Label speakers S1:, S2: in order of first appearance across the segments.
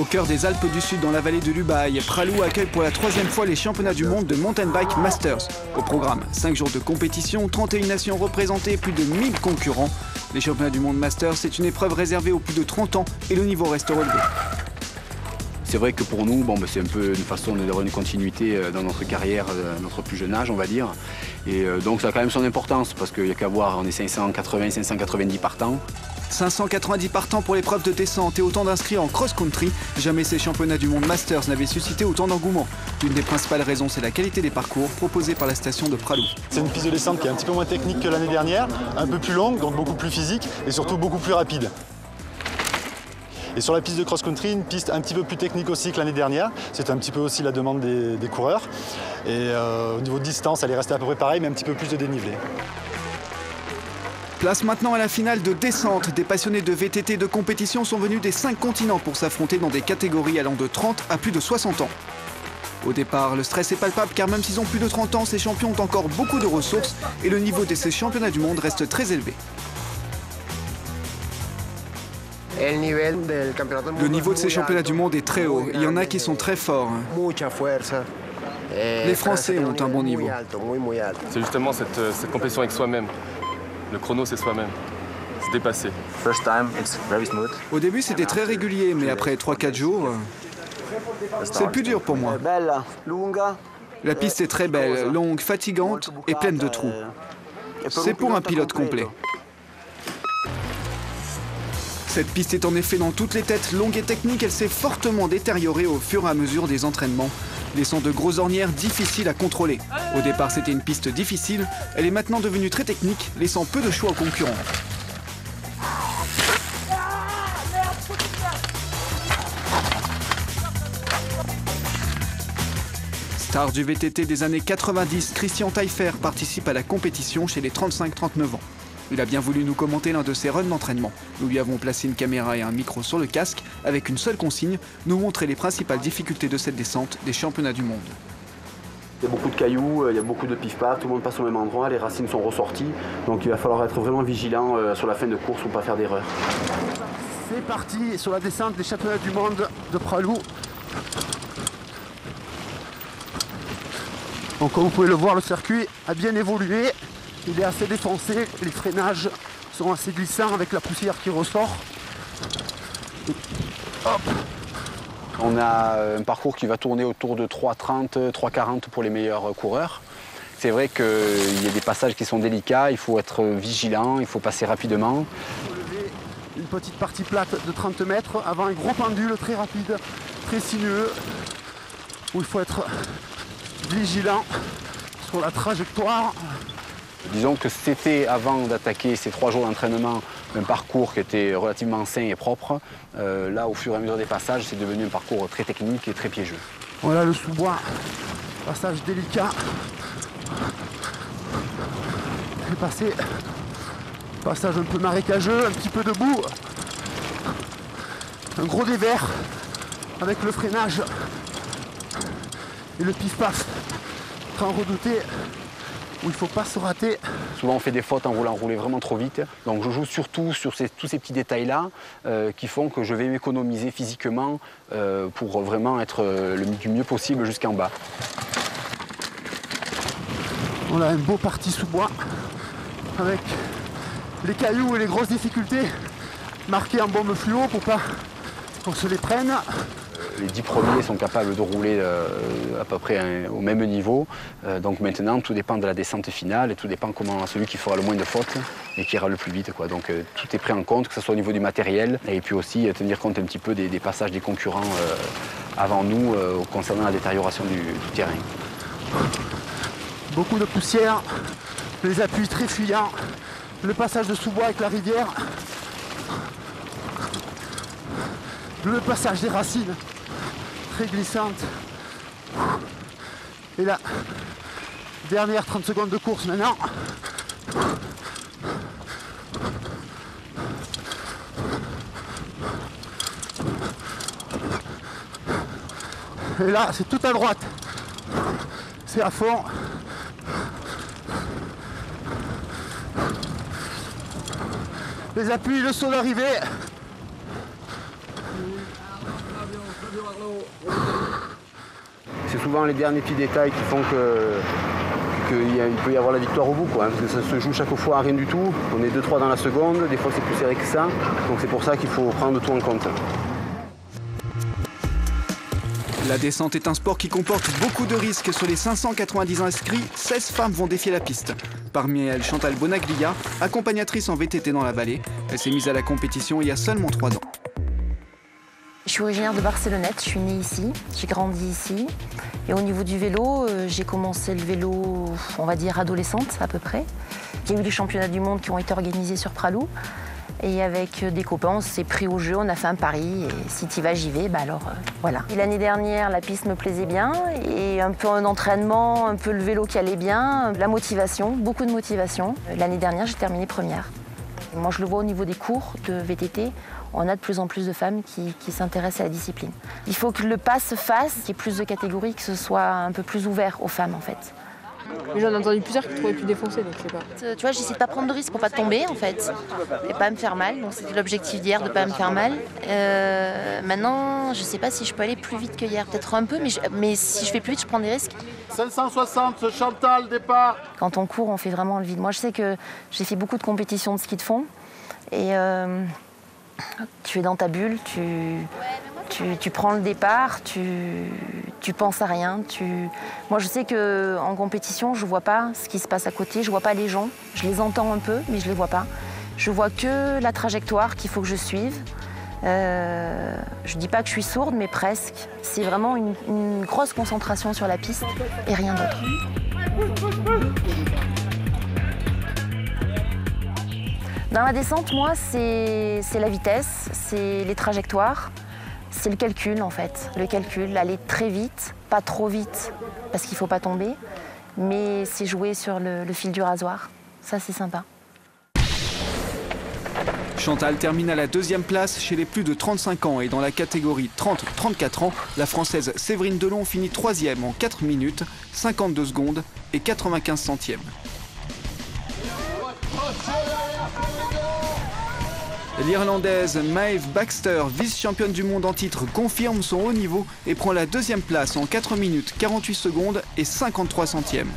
S1: Au cœur des Alpes du Sud, dans la vallée de l'Ubaye, Pralou accueille pour la 3e fois les championnats du monde de mountain bike Masters. Au programme, 5 jours de compétition, 31 nations représentées, plus de 1000 concurrents. Les championnats du monde Masters, c'est une épreuve réservée aux plus de 30 ans et le niveau reste relevé.
S2: C'est vrai que pour nous, c'est un peu une façon d'avoir une continuité dans notre carrière, notre plus jeune âge, on va dire. Et donc ça a quand même son importance, parce qu'il n'y a qu'à voir, on est 580-590 partants.
S1: 590 partants pour l'épreuve de descente et autant d'inscrits en cross-country. Jamais ces championnats du monde Masters n'avaient suscité autant d'engouement. L'une des principales raisons, c'est la qualité des parcours proposés par la station de Pralou.
S3: C'est une piste de descente qui est un petit peu moins technique que l'année dernière, un peu plus longue, donc beaucoup plus physique et surtout beaucoup plus rapide. Et sur la piste de cross-country, une piste un petit peu plus technique aussi que l'année dernière. C'est un petit peu aussi la demande des coureurs. Et au niveau de distance, elle est restée à peu près pareille, mais un petit peu plus de dénivelé.
S1: Place maintenant à la finale de descente. Des passionnés de VTT de compétition sont venus des 5 continents pour s'affronter dans des catégories allant de 30 à plus de 60 ans. Au départ, le stress est palpable car même s'ils ont plus de 30 ans, ces champions ont encore beaucoup de ressources et le niveau de ces championnats du monde reste très élevé. Le niveau de ces championnats du monde est très haut. Il y en a qui sont très forts. Les Français ont un bon niveau.
S4: C'est justement cette compétition avec soi-même. Le chrono, c'est soi-même. Se dépasser.
S1: Au début, c'était très régulier, mais après 3-4 jours, c'est le plus dur pour moi. La piste est très belle, longue, fatigante et pleine de trous. C'est pour un pilote complet. Cette piste est en effet dans toutes les têtes, longue et technique, elle s'est fortement détériorée au fur et à mesure des entraînements, laissant de grosses ornières difficiles à contrôler. Au départ, c'était une piste difficile, elle est maintenant devenue très technique, laissant peu de choix aux concurrents. Star du VTT des années 90, Christian Taillefer participe à la compétition chez les 35-39 ans. Il a bien voulu nous commenter l'un de ses runs d'entraînement. Nous lui avons placé une caméra et un micro sur le casque avec une seule consigne, nous montrer les principales difficultés de cette descente des championnats du monde.
S2: Il y a beaucoup de cailloux, il y a beaucoup de pif-paf, tout le monde passe au même endroit, les racines sont ressorties. Donc il va falloir être vraiment vigilant sur la fin de course pour ne pas faire d'erreur.
S5: C'est parti sur la descente des championnats du monde de Pralou. Donc comme vous pouvez le voir, le circuit a bien évolué. Il est assez défoncé, les freinages sont assez glissants avec la poussière qui ressort. Hop.
S2: On a un parcours qui va tourner autour de 3,30, 3,40 pour les meilleurs coureurs. C'est vrai qu'il y a des passages qui sont délicats, il faut être vigilant, il faut passer rapidement.
S5: Il faut lever une petite partie plate de 30 mètres avant un gros pendule très rapide, très sinueux, où il faut être vigilant sur la trajectoire.
S2: Disons que c'était, avant d'attaquer ces 3 jours d'entraînement, un parcours qui était relativement sain et propre. Là, au fur et à mesure des passages, c'est devenu un parcours très technique et très piégeux.
S5: Voilà le sous-bois, passage délicat. J'ai passé, passage un peu marécageux, un petit peu de boue. Un gros dévers avec le freinage et le pif-paf. Train redouté. Où il ne faut pas se rater.
S2: Souvent on fait des fautes en voulant rouler vraiment trop vite. Donc je joue surtout sur tous ces petits détails-là qui font que je vais m'économiser physiquement pour vraiment être du mieux possible jusqu'en bas.
S5: On a un beau parti sous-bois avec les cailloux et les grosses difficultés marquées en bombe fluo pour pas qu'on se les prenne.
S2: Les 10 premiers sont capables de rouler à peu près au même niveau. Donc maintenant, tout dépend de la descente finale et tout dépend comment celui qui fera le moins de fautes et qui ira le plus vite, quoi. Donc tout est pris en compte, que ce soit au niveau du matériel et puis aussi tenir compte un petit peu des passages des concurrents avant nous concernant la détérioration du terrain.
S5: Beaucoup de poussière, les appuis très fuyants, le passage de sous-bois avec la rivière, le passage des racines. Très glissante. Et la dernière 30 secondes de course maintenant. Et là, c'est tout à droite. C'est à fond. Les appuis, le saut d'arrivée.
S2: C'est souvent les derniers petits détails qui font qu'il peut y avoir la victoire au bout, quoi, hein, parce que ça se joue chaque fois à rien du tout. On est 2-3 dans la seconde, des fois c'est plus serré que ça, donc c'est pour ça qu'il faut prendre tout en compte.
S1: La descente est un sport qui comporte beaucoup de risques. Sur les 590 inscrits, 16 femmes vont défier la piste. Parmi elles, Chantal Bonaglia, accompagnatrice en VTT dans la vallée. Elle s'est mise à la compétition il y a seulement 3 ans.
S6: Je suis originaire de Barcelonnette, je suis née ici, j'ai grandi ici. Et au niveau du vélo, j'ai commencé le vélo, on va dire, adolescente à peu près. Il y a eu les championnats du monde qui ont été organisés sur Pralou. Et avec des copains, on s'est pris au jeu, on a fait un pari. Et si tu y vas, j'y vais, bah alors voilà. L'année dernière, la piste me plaisait bien. Et un peu un entraînement, un peu le vélo qui allait bien. La motivation, beaucoup de motivation. L'année dernière, j'ai terminé première. Moi, je le vois au niveau des cours de VTT. On a de plus en plus de femmes qui s'intéressent à la discipline. Il faut que le pas se fasse, qu'il y ait plus de catégories, que ce soit un peu plus ouvert aux femmes, en fait.
S7: Mais j'en ai entendu plusieurs qui trouvaient plus défoncés, donc je sais pas.
S6: Tu vois, j'essaie de pas prendre de risques pour pas tomber, en fait, et pas me faire mal. Donc c'était l'objectif d'hier, de pas me faire mal. Maintenant, je sais pas si je peux aller plus vite que hier, peut-être un peu, mais si je fais plus vite, je prends des risques.
S5: 560, Chantal, départ.
S6: Quand on court, on fait vraiment le vide. Moi, je sais que j'ai fait beaucoup de compétitions de ski de fond, et tu es dans ta bulle, tu prends le départ, tu penses à rien. Moi, je sais qu'en compétition, je ne vois pas ce qui se passe à côté, je ne vois pas les gens. Je les entends un peu, mais je ne les vois pas. Je vois que la trajectoire qu'il faut que je suive. Je ne dis pas que je suis sourde, mais presque. C'est vraiment une grosse concentration sur la piste et rien d'autre. Dans la descente, moi, c'est la vitesse, c'est les trajectoires, c'est le calcul en fait. Le calcul, aller très vite, pas trop vite parce qu'il ne faut pas tomber, mais c'est jouer sur le fil du rasoir. Ça, c'est sympa.
S1: Chantal termine à la 2e place chez les plus de 35 ans et dans la catégorie 30-34 ans, la Française Séverine Delon finit 3e en 4 minutes, 52 secondes et 95 centièmes. L'Irlandaise Maeve Baxter, vice-championne du monde en titre, confirme son haut niveau et prend la 2e place en 4 minutes 48 secondes et 53 centièmes.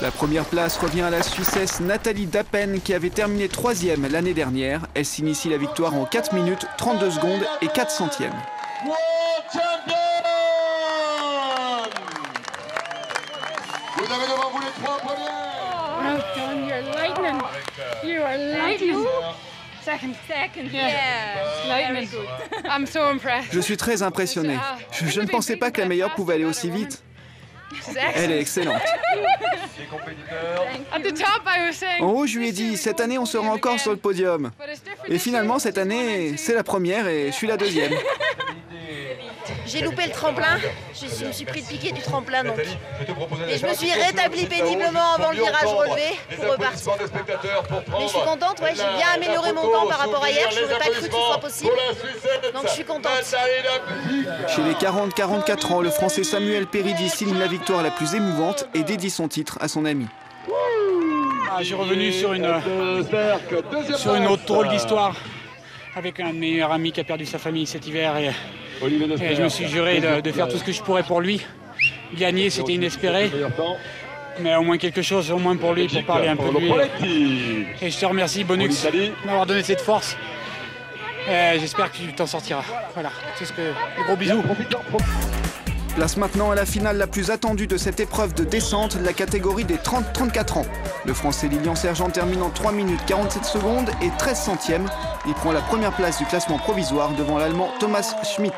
S1: La première place revient à la Suissesse Nathalie Dappen qui avait terminé 3e l'année dernière. Elle s'initie la victoire en 4 minutes 32 secondes et 4 centièmes.
S8: Vous avez devant vous les 3 premiers.
S9: Well done, you're lightning. You are lightning. Second. Yeah. Lightning. I'm so impressed.
S1: Je suis très impressionné. Je ne pensais pas que la meilleure pouvait aller aussi vite. Elle est excellente. En haut, je lui ai dit, cette année, on sera encore sur le podium. Et finalement, cette année, c'est la première et je suis la 2e.
S10: J'ai loupé le tremplin, je me suis pris le piqué du tremplin donc. Et je me suis rétabli péniblement avant le virage relevé pour repartir. Mais je suis contente, ouais, j'ai bien amélioré mon temps par rapport à hier, je n'aurais pas cru que ce soit possible. Donc je suis contente.
S1: Chez les 40-44 ans, le Français Samuel Péridi signe la victoire la plus émouvante et dédie son titre à son ami.
S11: Je suis revenu sur une autre drôle d'histoire avec un de mes meilleurs amis qui a perdu sa famille cet hiver et je me suis juré de faire tout ce que je pourrais pour lui. Gagner, c'était inespéré, mais au moins quelque chose, au moins pour lui, pour parler un peu de lui. Et je te remercie, Bonux, d'avoir donné cette force. J'espère que tu t'en sortiras. Voilà, c'est ce que. Des gros bisous.
S1: Place maintenant à la finale la plus attendue de cette épreuve de descente, la catégorie des 30-34 ans. Le Français Lilian Sergent termine en 3 minutes 47 secondes et 13 centièmes. Il prend la première place du classement provisoire devant l'Allemand Thomas Schmidt.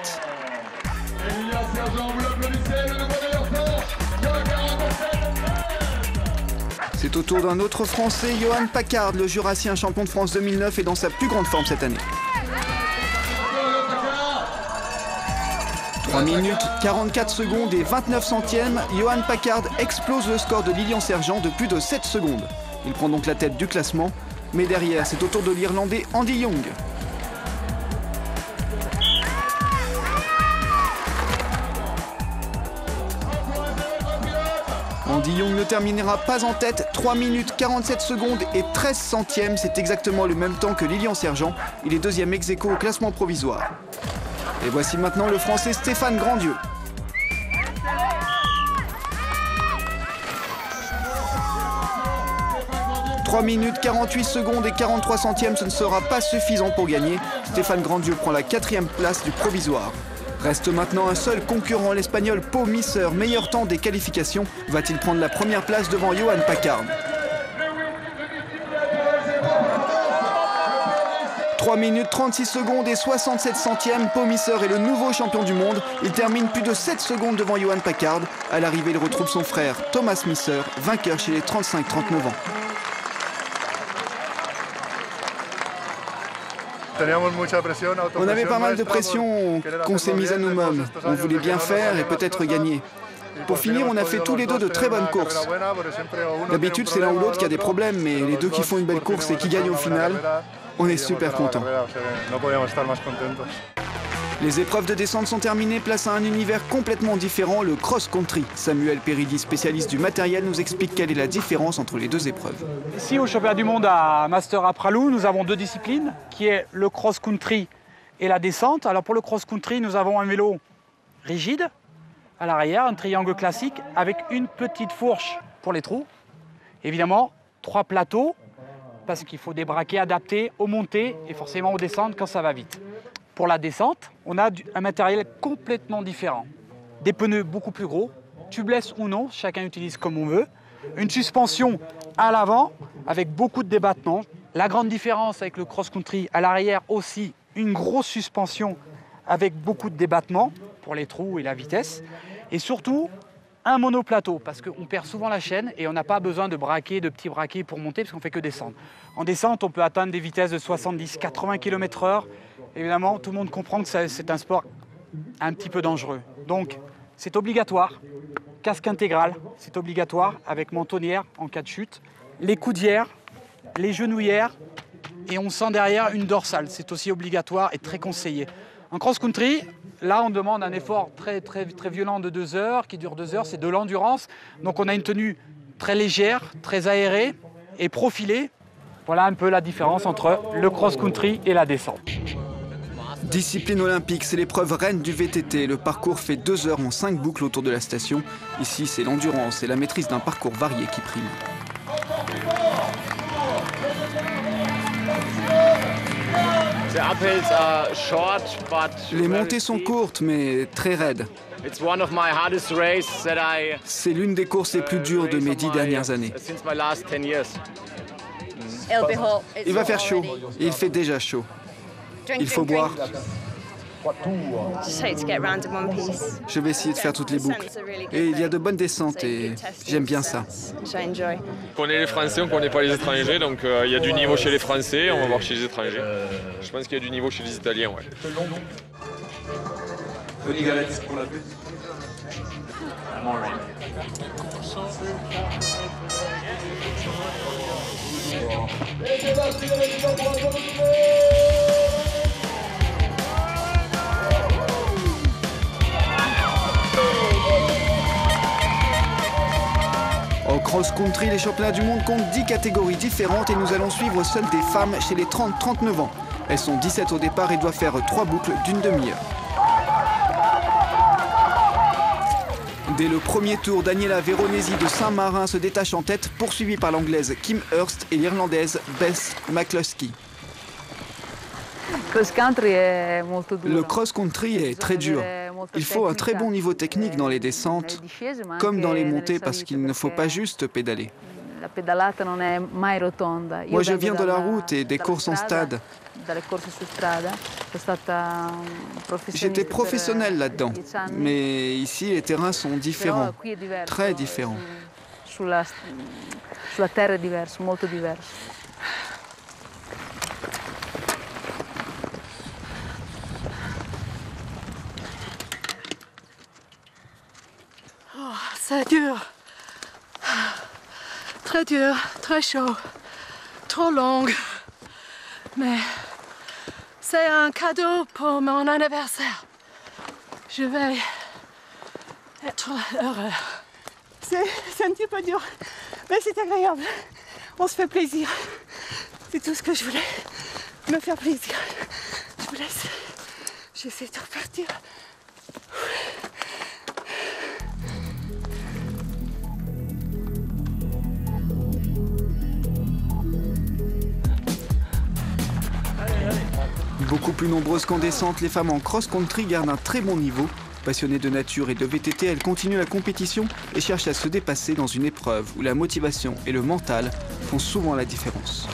S1: C'est au tour d'un autre Français, Johan Packard, le Jurassien champion de France 2009 est dans sa plus grande forme cette année. 3 minutes 44 secondes et 29 centièmes, Johan Packard explose le score de Lilian Sergent de plus de 7 secondes. Il prend donc la tête du classement, mais derrière c'est au tour de l'Irlandais Andy Young. En Andy Young ne terminera pas en tête, 3 minutes 47 secondes et 13 centièmes, c'est exactement le même temps que Lilian Sergent. Il est deuxième ex-aequo au classement provisoire. Et voici maintenant le Français Stéphane Grandieu. « 3 minutes 48 secondes et 43 centièmes, ce ne sera pas suffisant pour gagner. Stéphane Grandieu prend la 4e place du provisoire. Reste maintenant un seul concurrent, l'Espagnol Pau Misser, meilleur temps des qualifications. Va-t-il prendre la première place devant Johan Packard? 3 minutes 36 secondes et 67 centièmes, Pau Misser est le nouveau champion du monde. Il termine plus de 7 secondes devant Johan Packard. À l'arrivée, il retrouve son frère Thomas Misser, vainqueur chez les 35-39 ans. On avait pas mal de pression qu'on s'est mise à nous-mêmes. On voulait bien faire et peut-être gagner. Pour finir, on a fait tous les deux de très bonnes courses. D'habitude, c'est l'un ou l'autre qui a des problèmes, mais les deux qui font une belle course et qui gagnent au final, on est super contents. Les épreuves de descente sont terminées, place à un univers complètement différent, le cross-country. Samuel Péridi, spécialiste du matériel, nous explique quelle est la différence entre les deux épreuves.
S11: Ici, au championnat du monde à Master à Pralou, nous avons deux disciplines, qui est le cross-country et la descente. Alors pour le cross-country, nous avons un vélo rigide à l'arrière, un triangle classique, avec une petite fourche pour les trous. Évidemment, 3 plateaux, parce qu'il faut des braquets adaptés aux montées et forcément aux descentes quand ça va vite. Pour la descente, on a un matériel complètement différent. Des pneus beaucoup plus gros, tubeless ou non, chacun utilise comme on veut. Une suspension à l'avant avec beaucoup de débattements. La grande différence avec le cross-country, à l'arrière aussi, une grosse suspension avec beaucoup de débattements pour les trous et la vitesse. Et surtout, un monoplateau, parce qu'on perd souvent la chaîne et on n'a pas besoin de braquets, de petits braquets pour monter, parce qu'on ne fait que descendre. En descente, on peut atteindre des vitesses de 70-80 km/h. Évidemment, tout le monde comprend que c'est un sport un petit peu dangereux. Donc, c'est obligatoire. Casque intégral, c'est obligatoire, avec mentonnière en cas de chute. Les coudières, les genouillères, et on sent derrière une dorsale. C'est aussi obligatoire et très conseillé. En cross-country, là, on demande un effort très violent de 2 heures, qui dure 2 heures, c'est de l'endurance. Donc, on a une tenue très légère, très aérée et profilée. Voilà un peu la différence entre le cross-country et la descente.
S1: Discipline olympique, c'est l'épreuve reine du VTT. Le parcours fait 2 heures en 5 boucles autour de la station. Ici, c'est l'endurance et la maîtrise d'un parcours varié qui priment. Les montées sont courtes, mais très raides. C'est l'une des courses les plus dures de mes 10 dernières années. Il va faire chaud, et il fait déjà chaud. Il faut boire. Je vais essayer de faire toutes les boucles. Et il y a de bonnes descentes et j'aime bien ça.
S12: On connaît les Français, on ne connaît pas les étrangers, donc il y a du niveau chez les Français, on va voir chez les étrangers. Je pense qu'il y a du niveau chez les Italiens, ouais.
S1: Au cross-country, les championnats du monde comptent 10 catégories différentes et nous allons suivre seules des femmes chez les 30-39 ans. Elles sont 17 au départ et doivent faire 3 boucles d'une demi-heure. Dès le premier tour, Daniela Veronesi de Saint-Marin se détache en tête, poursuivie par l'anglaise Kim Hurst et l'irlandaise Beth McCluskey. Le cross-country est très dur. Il faut un très bon niveau technique dans les descentes, comme dans les montées, parce qu'il ne faut pas juste pédaler. Moi, je viens de la route et des courses en stade. J'étais professionnel là-dedans, mais ici, les terrains sont différents, très différents.
S13: C'est dur, très chaud, trop long, mais c'est un cadeau pour mon anniversaire. Je vais être heureux.
S14: c'est un petit peu dur, mais c'est agréable. On se fait plaisir. C'est tout ce que je voulais, me faire plaisir. Je vous laisse. J'essaie de repartir.
S1: Beaucoup plus nombreuses qu'en descente, les femmes en cross-country gardent un très bon niveau. Passionnées de nature et de VTT, elles continuent la compétition et cherchent à se dépasser dans une épreuve où la motivation et le mental font souvent la différence.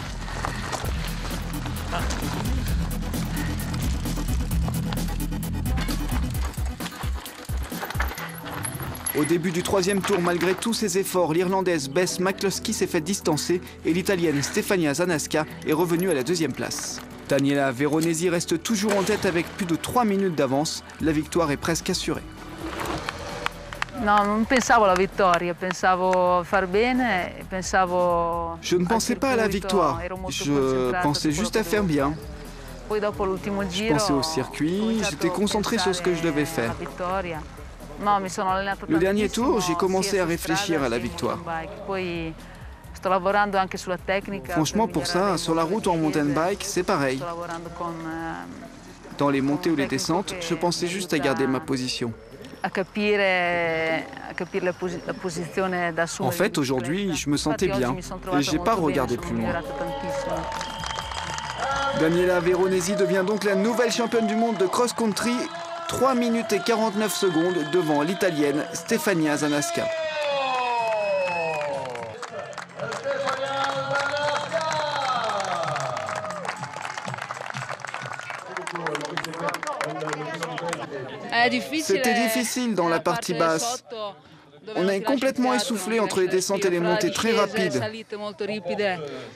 S1: Au début du troisième tour, malgré tous ses efforts, l'Irlandaise Bess McCluskey s'est fait distancer et l'Italienne Stefania Zanasca est revenue à la deuxième place. Daniela Veronesi reste toujours en tête avec plus de 3 minutes d'avance. La victoire est presque assurée.
S15: Non, non pensavo alla vittoria, pensavo far bene, pensavo.
S1: Je ne pensais pas à la victoire, je pensais juste à faire bien. Je pensais au circuit, j'étais concentré sur ce que je devais faire. Le dernier tour, j'ai commencé à réfléchir à la victoire. Franchement, pour ça, sur la route ou en mountain bike, c'est pareil. Dans les montées ou les descentes, je pensais juste à garder ma position. En fait, aujourd'hui, je me sentais bien et je n'ai pas regardé plus loin. Daniela Veronesi devient donc la nouvelle championne du monde de cross-country. 3 minutes et 49 secondes devant l'Italienne Stefania Zanasca. C'était difficile dans la partie basse. On est complètement essoufflé entre les descentes et les montées très rapides.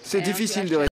S1: C'est difficile de